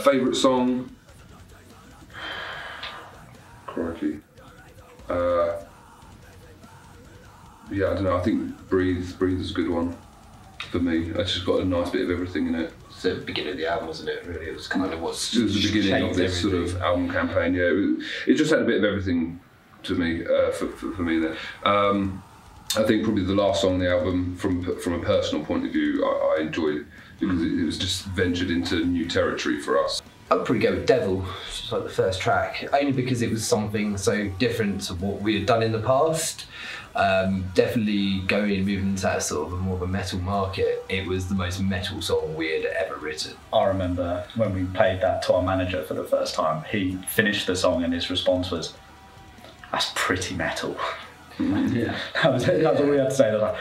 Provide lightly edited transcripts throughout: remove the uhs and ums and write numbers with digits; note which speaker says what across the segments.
Speaker 1: Favourite song? Crikey. Yeah, I don't know, I think Breathe is a good one for me. It's just got a nice bit of everything in it.
Speaker 2: It's the beginning of the album, wasn't it, really? It was kind of what's...
Speaker 1: It was the beginning of this sort of album campaign, yeah. It just had a bit of everything to me, for me there. I think probably the last song on the album, from a personal point of view, I enjoyed because it was just ventured into new territory for us.
Speaker 2: I'd probably go with Devil, which is like the first track, only because it was something so different to what we had done in the past. Definitely moving into that sort of more of a metal market, it was the most metal song we had ever written.
Speaker 3: I remember when we played that to our manager for the first time, he finished the song and his response was, "That's pretty metal." Yeah, that was all we had to say. They were like,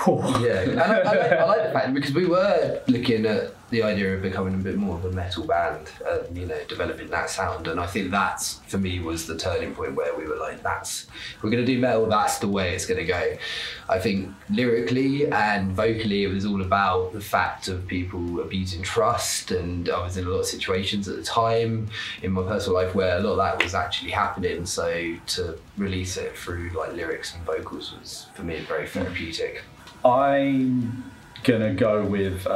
Speaker 3: whew.
Speaker 2: Yeah, and I like the fact, because we were looking at the idea of becoming a bit more of a metal band, you know, developing that sound, and I think that's, for me, was the turning point where we were like, if we're going to do metal, that's the way it's going to go. I think lyrically and vocally, it was all about the fact of people abusing trust, and I was in a lot of situations at the time in my personal life where a lot of that was actually happening, so to release it through like lyrics and vocals was, for me, very therapeutic.
Speaker 3: I'm gonna go with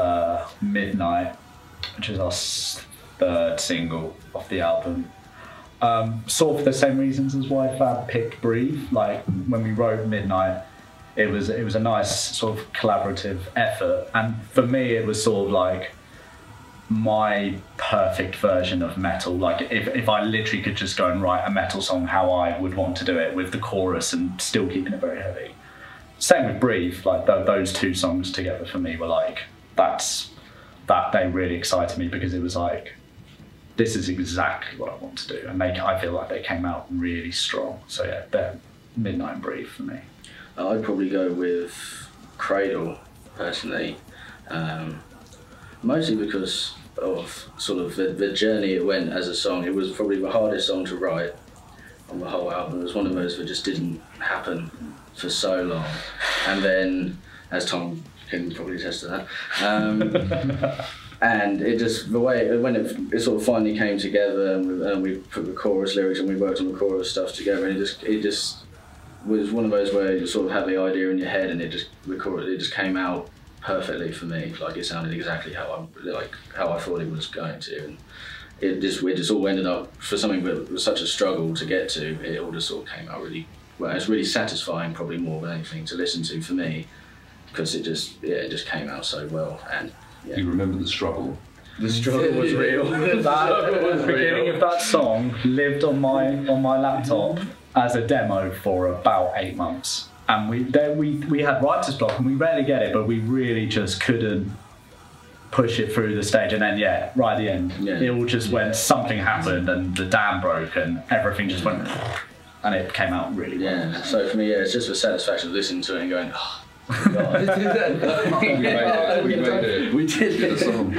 Speaker 3: Midnight, which is our third single off the album. Sort of for the same reasons as why Fab picked Breathe. Like when we wrote Midnight, it was a nice sort of collaborative effort, and for me it was sort of like my perfect version of metal. Like if I literally could just go and write a metal song how I would want to do it, with the chorus and still keeping it very heavy. Same with Breathe, like those two songs together for me were like, they really excited me, because it was like, this is exactly what I want to do, and I feel like they came out really strong. So yeah, they're Midnight and Breathe for me.
Speaker 4: I'd probably go with Cradle, personally, mostly because of sort of the journey it went as a song. It was probably the hardest song to write on the whole album. It was one of those that just didn't happen for so long, and then, as Tom can probably attest to that, and it just, the way when it sort of finally came together, and we put the chorus lyrics and we worked on the chorus stuff together, and it just was one of those where you sort of have the idea in your head, and it just came out perfectly for me. Like, it sounded exactly how I thought it was going to, and it just all ended up, for something that was such a struggle to get to, it all just sort of came out really well. It's really satisfying, probably more than anything, to listen to for me, because it just came out so well. And yeah.
Speaker 1: You remember the struggle?
Speaker 4: The struggle was real.
Speaker 3: The beginning of that song lived on my laptop as a demo for about 8 months, and we had writer's block, and we rarely get it, but we really just couldn't push it through the stage. And then right at the end, it all just went, something happened, and the dam broke, and everything just went, and it came out really well.
Speaker 4: Yeah, so for me, it's just the satisfaction of listening to it and going, oh, God.
Speaker 1: We made it. We did get a song.